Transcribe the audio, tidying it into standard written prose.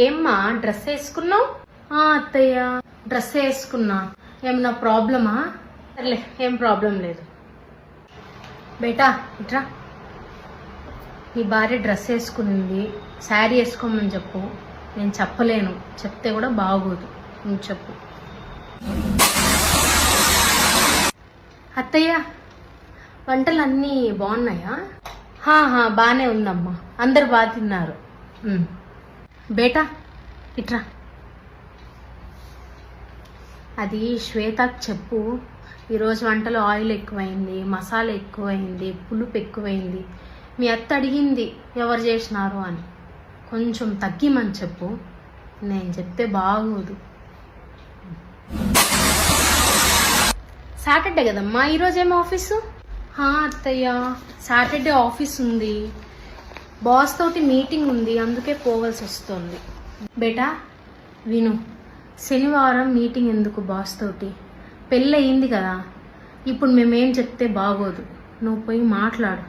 ఏమ్మా డ్రెస్ వేసుకున్నావు? అత్తయ్య డ్రెస్ వేసుకున్నా. ఏమన్నా ప్రాబ్లమా? సర్లే, ఏం ప్రాబ్లం లేదు. బేటా ఇట్రా. నీ భార్య డ్రెస్ వేసుకునింది, శారీ వేసుకోమని చెప్పు. నేను చెప్పలేను, చెప్తే కూడా బాగోదు, నువ్వు చెప్పు. అత్తయ్య వంటలు అన్నీ బాగున్నాయా? బాగానే ఉందమ్మా, అందరు బాగా తిన్నారు. బేటా ఇట్రా. అది శ్వేతకు చెప్పు, ఈరోజు వంటలో ఆయిల్ ఎక్కువైంది, మసాలా ఎక్కువైంది, పులుపు ఎక్కువైంది. మీ అత్త అడిగింది ఎవరు చేసినారు అని, కొంచెం తగ్గిమని చెప్పు. నేను చెప్తే బాగోదు. సాటర్డే కదమ్మా, ఈరోజేమో ఆఫీసు? అత్తయ్య సాటర్డే ఆఫీస్ ఉంది, బాస్ తోటి మీటింగ్ ఉంది, అందుకే పోవాల్సి వస్తుంది. బేటా విను, శనివారం మీటింగ్ ఎందుకు బాస్ తోటి? పెళ్ళి అయింది కదా, ఇప్పుడు మేమేం చెప్తే బాగోదు, నువ్వు పోయి మాట్లాడు.